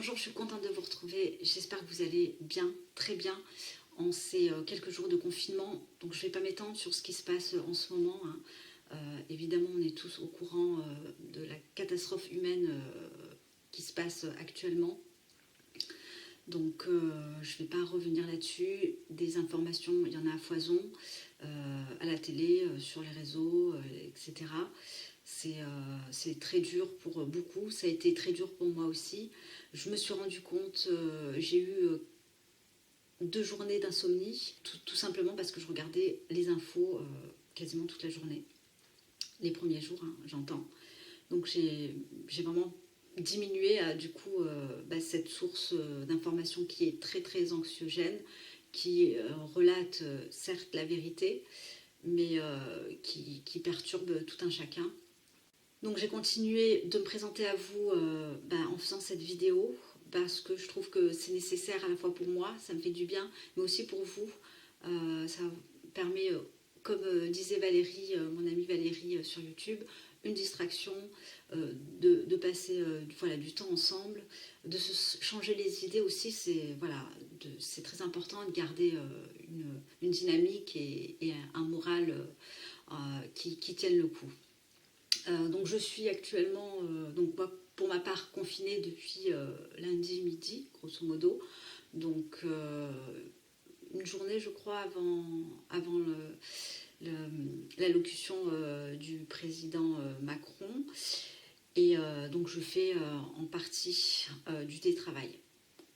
Bonjour, je suis contente de vous retrouver. J'espère que vous allez bien, très bien, en ces quelques jours de confinement. Donc je ne vais pas m'étendre sur ce qui se passe en ce moment, hein. Évidemment, on est tous au courant de la catastrophe humaine qui se passe actuellement. Donc je ne vais pas revenir là-dessus. Des informations, il y en a à foison, à la télé, sur les réseaux, etc. C'est très dur pour beaucoup, ça a été très dur pour moi aussi. Je me suis rendu compte, j'ai eu 2 journées d'insomnie, tout simplement parce que je regardais les infos quasiment toute la journée. Les premiers jours, hein, j'entends. Donc j'ai vraiment diminué du coup cette source d'information qui est très très anxiogène, qui relate certes la vérité, mais qui perturbe tout un chacun. Donc j'ai continué de me présenter à vous en faisant cette vidéo parce que je trouve que c'est nécessaire à la fois pour moi, ça me fait du bien, mais aussi pour vous. Ça permet, comme disait Valérie, mon amie Valérie sur YouTube, une distraction, de passer voilà, du temps ensemble, de se changer les idées aussi. C'est très important de garder une dynamique et un moral qui tiennent le coup. Donc je suis actuellement, donc moi, pour ma part, confinée depuis lundi midi, grosso modo. Donc une journée, je crois, avant l'allocution du président Macron. Et donc je fais en partie du télétravail.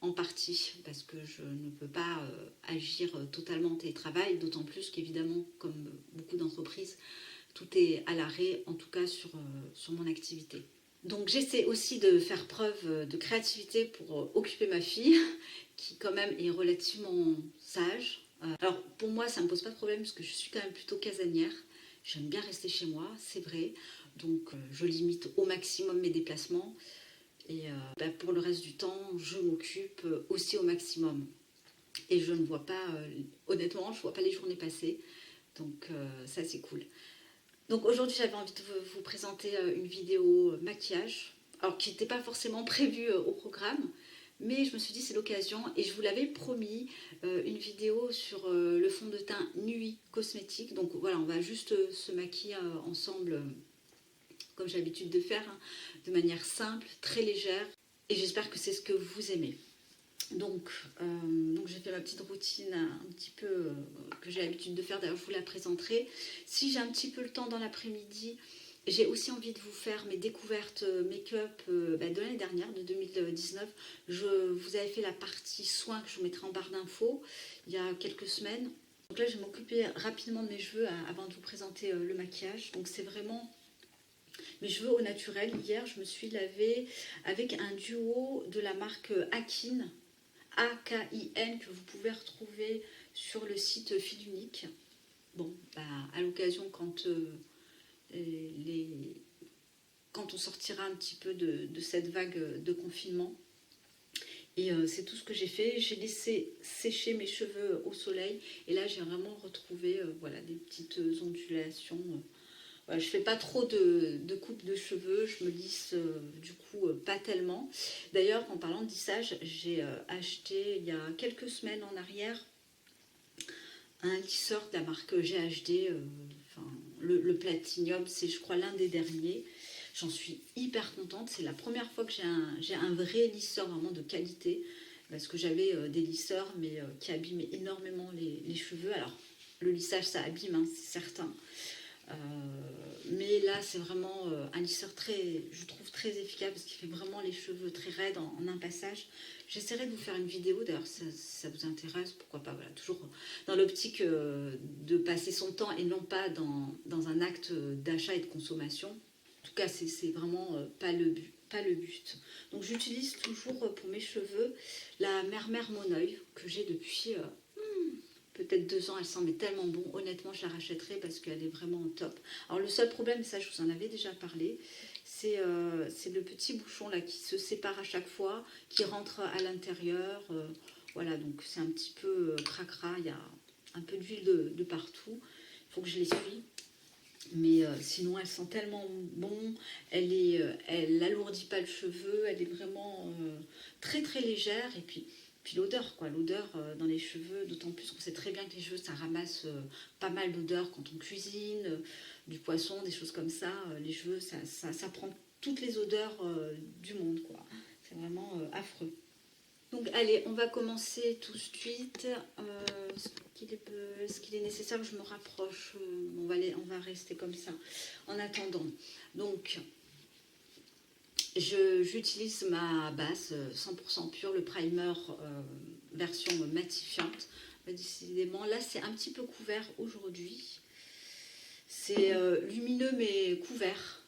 En partie, parce que je ne peux pas agir totalement en télétravail, d'autant plus qu'évidemment, comme beaucoup d'entreprises, tout est à l'arrêt, en tout cas sur mon activité. Donc j'essaie aussi de faire preuve de créativité pour occuper ma fille, qui quand même est relativement sage. Alors pour moi, ça ne me pose pas de problème, parce que je suis quand même plutôt casanière. J'aime bien rester chez moi, c'est vrai. Donc je limite au maximum mes déplacements. Et pour le reste du temps, je m'occupe aussi au maximum. Et je ne vois pas, honnêtement, je ne vois pas les journées passer. Donc ça, c'est cool. Donc aujourd'hui, j'avais envie de vous présenter une vidéo maquillage, alors qui n'était pas forcément prévue au programme, mais je me suis dit c'est l'occasion, et je vous l'avais promis, une vidéo sur le fond de teint Nuit Cosmétique. Donc voilà, on va juste se maquiller ensemble, comme j'ai l'habitude de faire, hein, de manière simple, très légère, et j'espère que c'est ce que vous aimez. Donc j'ai fait ma petite routine un petit peu que j'ai l'habitude de faire, d'ailleurs je vous la présenterai. Si j'ai un petit peu le temps dans l'après-midi, j'ai aussi envie de vous faire mes découvertes make-up de l'année dernière, de 2019. Je vous avais fait la partie soins que je vous mettrai en barre d'infos il y a quelques semaines. Donc là je vais m'occuper rapidement de mes cheveux avant de vous présenter le maquillage. Donc c'est vraiment mes cheveux au naturel. Hier je me suis lavée avec un duo de la marque Akin, AKIN, que vous pouvez retrouver sur le site Fil Unique. Bon, à l'occasion, quand on sortira un petit peu de cette vague de confinement. Et c'est tout ce que j'ai fait. J'ai laissé sécher mes cheveux au soleil. Et là, j'ai vraiment retrouvé voilà, des petites ondulations. Voilà, je ne fais pas trop de coupe de cheveux, je me lisse du coup pas tellement. D'ailleurs, en parlant de lissage, j'ai acheté il y a quelques semaines en arrière un lisseur de la marque GHD, le Platinum, c'est je crois l'un des derniers. J'en suis hyper contente, c'est la première fois que j'ai un vrai lisseur vraiment de qualité, parce que j'avais des lisseurs mais qui abîmaient énormément les cheveux. Alors le lissage ça abîme, hein, c'est certain. Mais là c'est vraiment un lisseur je trouve très efficace, parce qu'il fait vraiment les cheveux très raides en un passage. J'essaierai de vous faire une vidéo, d'ailleurs si ça vous intéresse, pourquoi pas, voilà, toujours dans l'optique de passer son temps et non pas dans un acte d'achat et de consommation. En tout cas c'est vraiment pas le but. Donc j'utilise toujours pour mes cheveux la Mermer Moneuil que j'ai depuis peut-être 2 ans. Elle sent mais tellement bon, honnêtement je la rachèterai parce qu'elle est vraiment top. Alors le seul problème, ça je vous en avais déjà parlé, c'est le petit bouchon là qui se sépare à chaque fois, qui rentre à l'intérieur, voilà, donc c'est un petit peu cracra, il y a un peu d'huile de partout, il faut que je l'essuie. Mais sinon, elle sent tellement bon. Elle alourdit pas le cheveu. Elle est vraiment très très légère. Et puis l'odeur, quoi. L'odeur dans les cheveux, d'autant plus qu'on sait très bien que les cheveux, ça ramasse pas mal d'odeurs quand on cuisine, du poisson, des choses comme ça. Les cheveux, ça prend toutes les odeurs du monde, quoi. C'est vraiment affreux. Donc allez, on va commencer tout de suite. Est-ce qu'il est nécessaire que je me rapproche? On va rester comme ça en attendant. Donc, j'utilise ma base 100% pure, le primer version matifiante. Décidément, là c'est un petit peu couvert aujourd'hui. C'est lumineux mais couvert.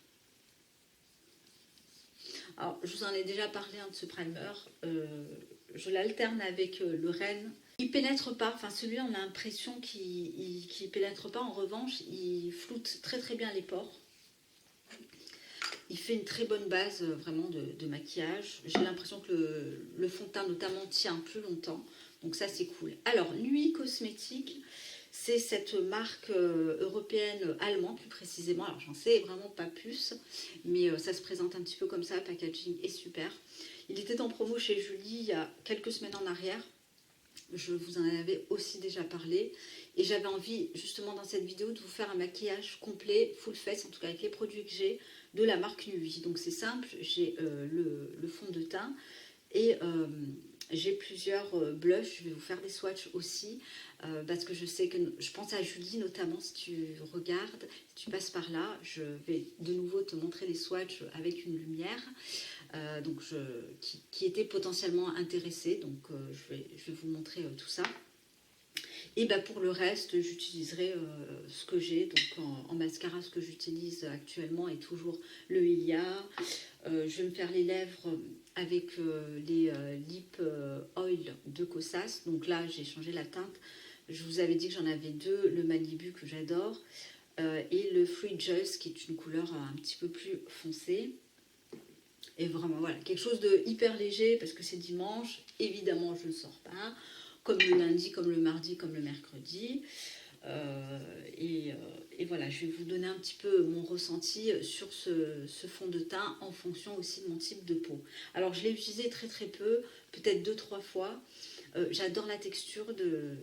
Alors, je vous en ai déjà parlé de ce primer. Je l'alterne avec le Rennes. Il pénètre pas, enfin celui-là on a l'impression qu'il pénètre pas. En revanche, il floute très très bien les pores. Il fait une très bonne base vraiment de maquillage. J'ai l'impression que le fond de teint notamment tient plus longtemps. Donc ça c'est cool. Alors, Nuit Cosmétique, c'est cette marque européenne, allemande plus précisément. Alors j'en sais vraiment pas plus, mais ça se présente un petit peu comme ça. Le packaging est super. Il était en promo chez Julie il y a quelques semaines en arrière. Je vous en avais aussi déjà parlé. Et j'avais envie justement dans cette vidéo de vous faire un maquillage complet, full face, en tout cas avec les produits que j'ai, de la marque Nuit. Donc c'est simple, j'ai le fond de teint et j'ai plusieurs blushs. Je vais vous faire des swatchs aussi parce que je pense à Julie notamment. Si tu regardes, si tu passes par là, je vais de nouveau te montrer les swatchs avec une lumière qui était potentiellement intéressée. Donc je vais vous montrer tout ça. Et bah pour le reste, j'utiliserai ce que j'ai. Donc en mascara, ce que j'utilise actuellement est toujours le Ilia. Je vais me faire les lèvres avec les Lip Oil de Kosas. Donc là, j'ai changé la teinte. Je vous avais dit que j'en avais deux, le Malibu que j'adore et le Free Just qui est une couleur un petit peu plus foncée. Et vraiment, voilà, quelque chose de hyper léger parce que c'est dimanche. Évidemment, je ne sors pas. Comme le lundi, comme le mardi, comme le mercredi. Et voilà, je vais vous donner un petit peu mon ressenti sur ce fond de teint en fonction aussi de mon type de peau. Alors, je l'ai utilisé très très peu, peut-être 2-3 fois. J'adore la texture de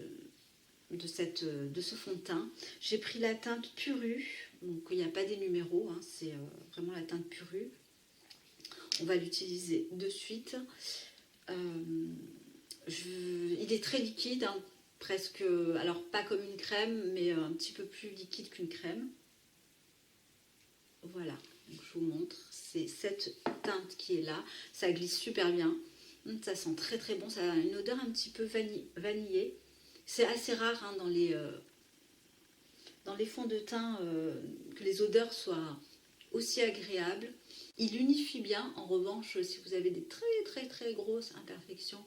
ce fond de teint. J'ai pris la teinte Puru, donc il n'y a pas des numéros, hein, c'est vraiment la teinte Puru. On va l'utiliser de suite. Il est très liquide, hein, presque, alors pas comme une crème, mais un petit peu plus liquide qu'une crème. Voilà, donc je vous montre. C'est cette teinte qui est là. Ça glisse super bien. Ça sent très très bon. Ça a une odeur un petit peu vanillée. C'est assez rare hein, dans les fonds de teint que les odeurs soient aussi agréables. Il unifie bien. En revanche, si vous avez des très très très grosses imperfections,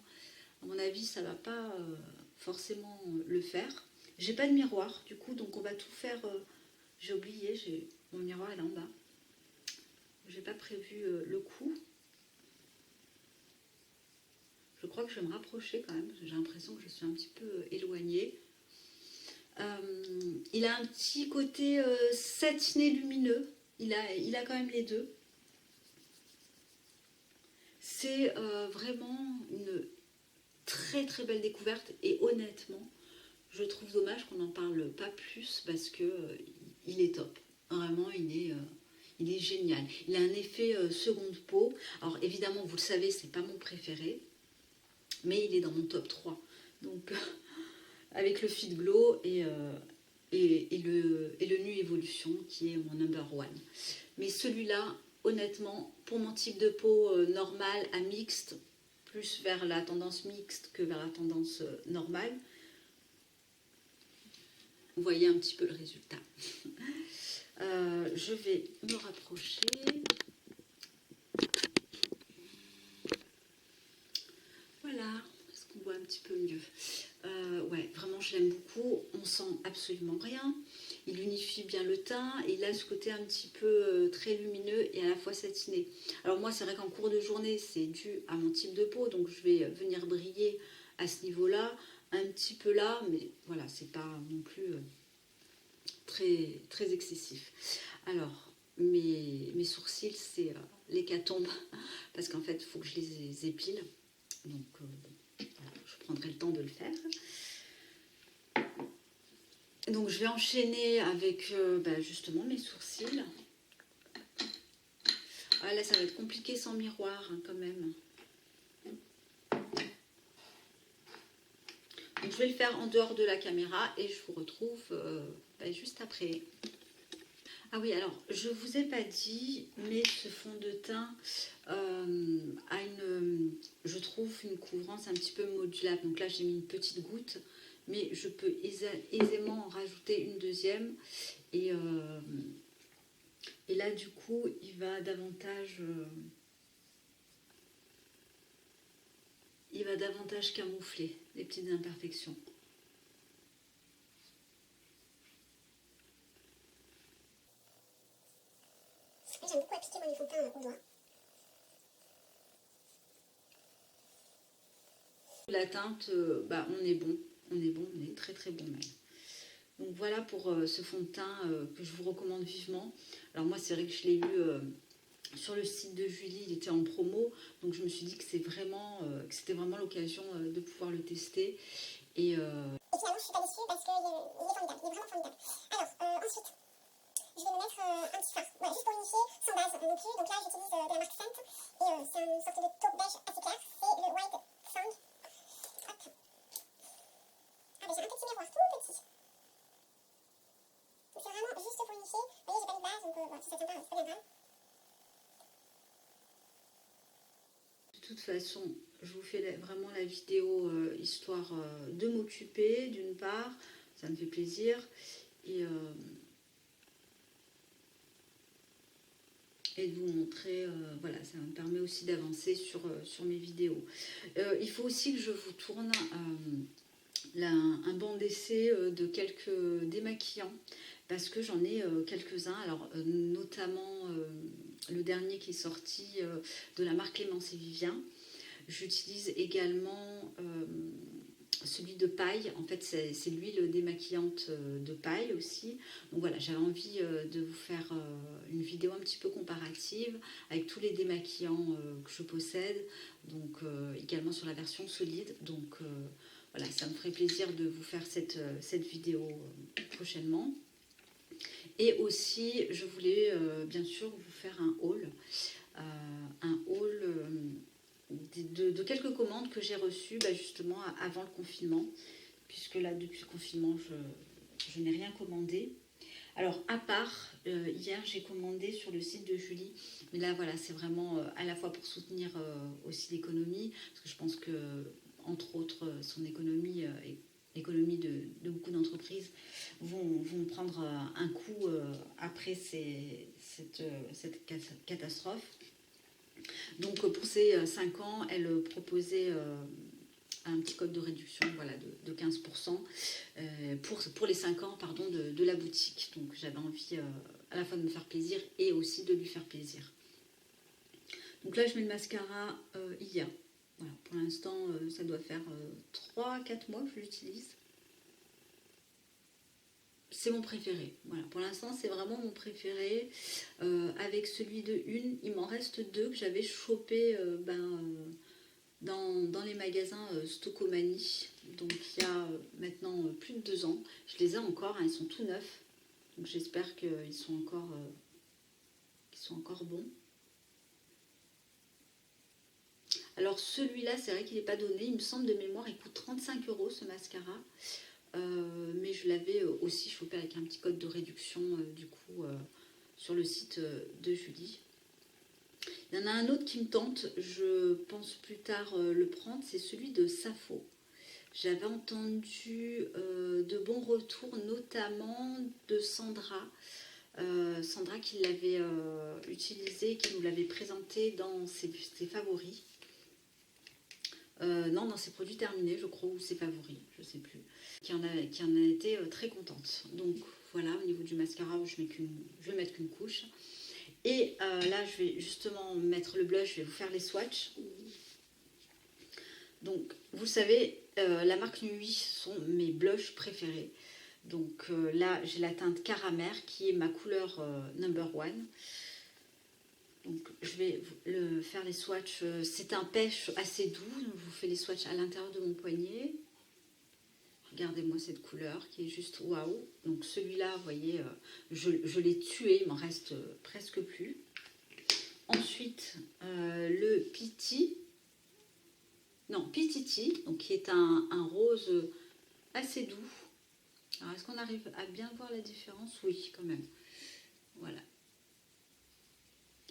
à mon avis, ça ne va pas forcément le faire. J'ai pas de miroir, du coup, donc on va tout faire. J'ai oublié, mon miroir est là en bas. J'ai pas prévu le coup. Je crois que je vais me rapprocher quand même. J'ai l'impression que je suis un petit peu éloignée. Il a un petit côté satiné lumineux. Il a quand même les deux. C'est vraiment une très très belle découverte et honnêtement, je trouve dommage qu'on n'en parle pas plus parce que il est top. Vraiment, il est génial. Il a un effet seconde peau. Alors évidemment, vous le savez, c'est pas mon préféré, mais il est dans mon top 3. Donc avec le Fit Glow et le Nu Evolution qui est mon number one. Mais celui-là, honnêtement, pour mon type de peau normale à mixte, plus vers la tendance mixte que vers la tendance normale, vous voyez un petit peu le résultat. Je vais me rapprocher. Voilà, est-ce qu'on voit un petit peu mieux? Ouais, vraiment je l'aime beaucoup. On sent absolument rien. Il unifie bien le teint et il a ce côté un petit peu très lumineux et à la fois satiné. Alors moi c'est vrai qu'en cours de journée c'est dû à mon type de peau, donc je vais venir briller à ce niveau-là, un petit peu là, mais voilà, c'est pas non plus très excessif. Alors, mes sourcils, c'est l'hécatombe, parce qu'en fait, il faut que je les épile. Donc, voilà, je prendrai le temps de le faire. Donc, je vais enchaîner avec justement mes sourcils. Ah, là, ça va être compliqué sans miroir, hein, quand même. Donc, je vais le faire en dehors de la caméra et je vous retrouve juste après. Ah oui, alors, je vous ai pas dit, mais ce fond de teint a je trouve une couvrance un petit peu modulable. Donc là, j'ai mis une petite goutte, mais je peux aisément en rajouter une deuxième. Et là, du coup, il va davantage camoufler les petites imperfections. J'aime beaucoup appliquer mon fond de teint au doigt. La teinte, on est bon, on est très très bon même. Donc voilà pour ce fond de teint que je vous recommande vivement. Alors moi, c'est vrai que je l'ai eu sur le site de Julie, il était en promo, donc je me suis dit que c'était vraiment l'occasion de pouvoir le tester. Et finalement, je suis pas déçue parce qu'il est formidable, il est vraiment formidable. Alors, ensuite, je vais me mettre un petit fard, voilà, juste pour unifier, sans base non plus. Donc là, j'utilise de la marque Scent, et c'est une sorte de taupe beige assez clair, c'est le White Sand. Hop. Ah, j'ai un petit miroir tout petit. Donc c'est vraiment juste pour unifier. Vous voyez, j'ai pas mis de base, donc voilà, si ça tient pas, c'est pas bien grave. de toute façon, je vous fais vraiment la vidéo histoire de m'occuper d'une part, ça me fait plaisir. Et de vous montrer, voilà, ça me permet aussi d'avancer sur mes vidéos. Il faut aussi que je vous tourne un banc d'essai de quelques démaquillants, parce que j'en ai quelques-uns, alors notamment le dernier qui est sorti de la marque Clémence et Vivien. J'utilise également celui de paille, en fait c'est l'huile démaquillante de paille aussi. Donc voilà, j'avais envie de vous faire une vidéo un petit peu comparative avec tous les démaquillants que je possède, donc également sur la version solide. Donc voilà, ça me ferait plaisir de vous faire cette vidéo prochainement. Et aussi, je voulais bien sûr vous faire un haul de quelques commandes que j'ai reçues justement avant le confinement, puisque là depuis le confinement je n'ai rien commandé. Alors à part hier j'ai commandé sur le site de Julie, mais là voilà, c'est vraiment à la fois pour soutenir aussi l'économie, parce que je pense que entre autres son économie l'économie de beaucoup d'entreprises vont prendre un coup après cette catastrophe. Donc pour ces 5 ans, elle proposait un petit code de réduction, voilà, de 15% pour les 5 ans pardon, de la boutique. Donc j'avais envie à la fois de me faire plaisir et aussi de lui faire plaisir. Donc là je mets le mascara IA. Voilà, pour l'instant ça doit faire 3-4 mois que je l'utilise. C'est mon préféré. Voilà, pour l'instant c'est vraiment mon préféré. Avec celui de Une, il m'en reste 2 que j'avais chopé dans les magasins Stocomanie. Donc il y a maintenant plus de 2 ans. Je les ai encore, hein, ils sont tout neufs. Donc j'espère qu'ils sont encore bons. Alors celui-là, c'est vrai qu'il n'est pas donné. Il me semble de mémoire, il coûte 35 € ce mascara. Mais je l'avais aussi chopé avec un petit code de réduction du coup sur le site de Julie. Il y en a un autre qui me tente, je pense plus tard le prendre, c'est celui de Safo. J'avais entendu de bons retours, notamment de Sandra. Sandra qui l'avait utilisé, qui nous l'avait présenté dans ses favoris. Non, dans ses produits terminés, je crois, ou ses favoris, je ne sais plus. Qui en a été très contente. Donc voilà, au niveau du mascara, je vais mettre qu'une couche. Et là, je vais justement mettre le blush, je vais vous faire les swatchs. Donc, vous savez, la marque Nuit sont mes blushs préférés. Donc là, j'ai la teinte Caramère qui est ma couleur number one. Donc je vais faire les swatchs. C'est un pêche assez doux. Donc je vous fais les swatchs à l'intérieur de mon poignet. Regardez-moi cette couleur qui est juste waouh. Donc celui-là, vous voyez, je l'ai tué. Il m'en reste presque plus. Ensuite, le Piti. Non, Pititi, donc qui est un rose assez doux. Alors, est-ce qu'on arrive à bien voir la différence? Oui, quand même. Voilà.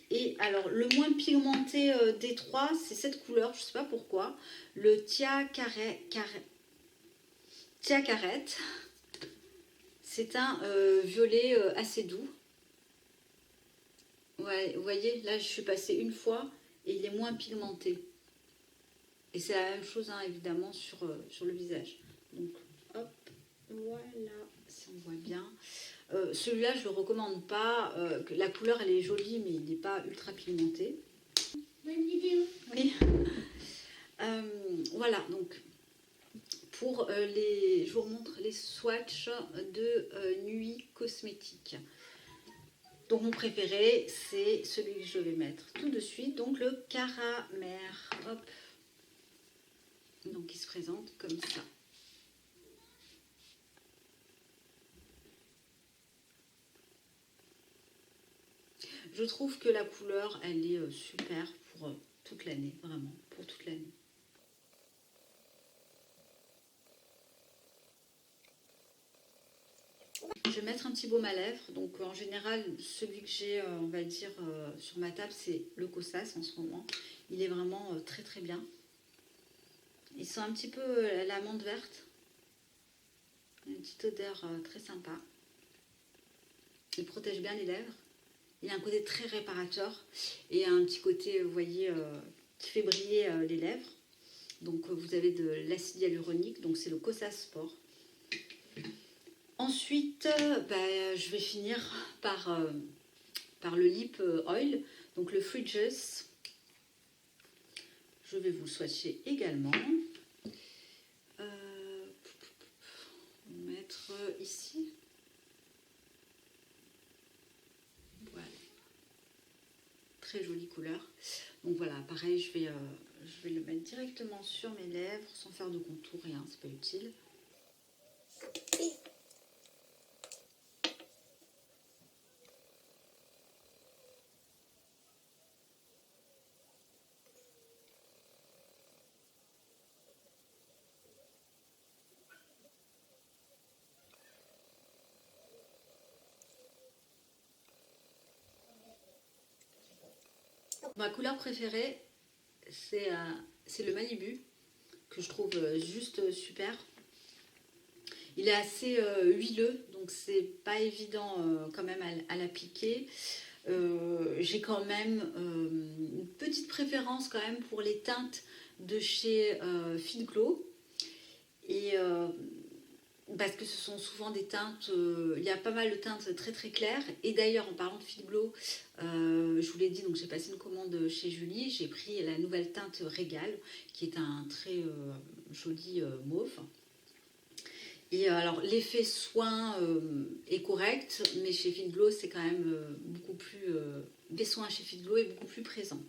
Et alors, le moins pigmenté des trois, c'est cette couleur, je ne sais pas pourquoi. Le Tia Carrette. C'est un violet assez doux. Ouais, vous voyez, là, je suis passée une fois et il est moins pigmenté. Et c'est la même chose, hein, évidemment, sur le visage. Donc, hop, voilà, si on voit bien. Celui-là, je ne le recommande pas. La couleur, elle est jolie, mais il n'est pas ultra pigmenté. Bonne vidéo. Oui. Voilà, donc, pour je vous remontre les swatchs de Nuit Cosmétique. Donc, mon préféré, c'est celui que je vais mettre tout de suite. Donc, le Caramère. Hop. Donc, il se présente comme ça. Je trouve que la couleur, elle est super pour toute l'année, vraiment, pour toute l'année. Je vais mettre un petit baume à lèvres. Donc, en général, celui que j'ai, on va dire, sur ma table, c'est le Kosas en ce moment. Il est vraiment très, très bien. Il sent un petit peu l'amande verte. Une petite odeur très sympa. Il protège bien les lèvres. Il a un côté très réparateur et un petit côté, vous voyez, qui fait briller les lèvres. Donc vous avez de l'acide hyaluronique, donc c'est le Kosas Sport. Ensuite, je vais finir par le Lip Oil, donc le Fridges. Je vais vous le swatcher également. Mettre ici. Voilà. Très jolie couleur. Donc voilà, pareil, je vais le mettre directement sur mes lèvres sans faire de contour, rien, c'est pas utile. Ma couleur préférée, c'est le Malibu, que je trouve juste super. Il est assez huileux, donc c'est pas évident quand même à l'appliquer. J'ai quand même une petite préférence quand même pour les teintes de chez Fit Glow. Et parce que ce sont souvent des teintes, il y a pas mal de teintes très très claires. Et d'ailleurs, en parlant de Fit Glow, je vous l'ai dit, donc j'ai passé une commande chez Julie. J'ai pris la nouvelle teinte Régal, qui est un très joli mauve. Et alors, l'effet soin est correct, mais chez Fit Glow, c'est quand même beaucoup plus... les soins chez Fit Glow est beaucoup plus présent.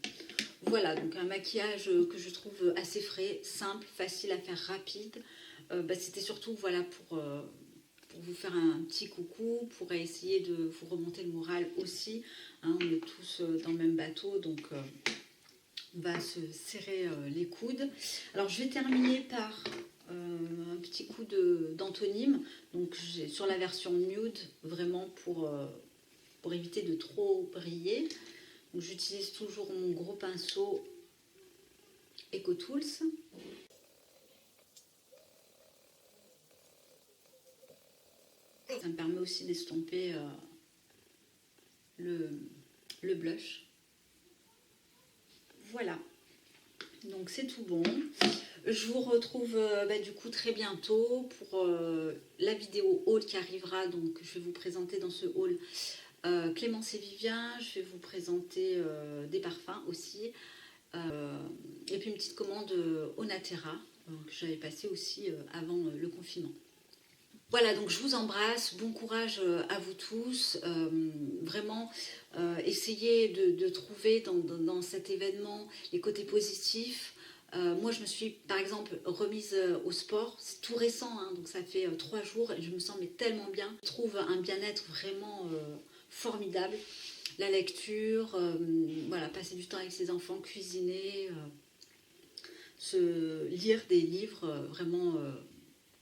Voilà, donc un maquillage que je trouve assez frais, simple, facile à faire, rapide. C'était surtout voilà, pour vous faire un petit coucou, pour essayer de vous remonter le moral aussi. Hein, on est tous dans le même bateau, donc on va se serrer les coudes. Alors, je vais terminer par un petit coup d'antonyme. Donc, sur la version nude, vraiment pour éviter de trop briller. J'utilise toujours mon gros pinceau EcoTools. Ça me permet aussi d'estomper le blush. Voilà, donc c'est tout bon. Je vous retrouve du coup très bientôt pour la vidéo haul qui arrivera. Donc je vais vous présenter dans ce haul Clémence et Vivien. Je vais vous présenter des parfums aussi. Et puis une petite commande Onatera que j'avais passée aussi avant le confinement. Voilà, donc je vous embrasse, bon courage à vous tous. Vraiment, essayez de trouver dans cet événement les côtés positifs. Moi, je me suis, par exemple, remise au sport. C'est tout récent, hein, donc ça fait 3 jours et je me sens mais tellement bien. Je trouve un bien-être vraiment formidable. La lecture, voilà, passer du temps avec ses enfants, cuisiner, lire des livres vraiment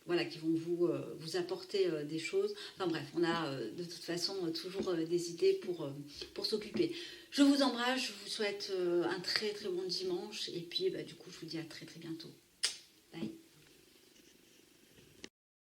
voilà, qui vont vous apporter des choses. Enfin bref, on a de toute façon toujours des idées pour s'occuper. Je vous embrasse, je vous souhaite un très très bon dimanche et puis bah, du coup je vous dis à très très bientôt. Bye.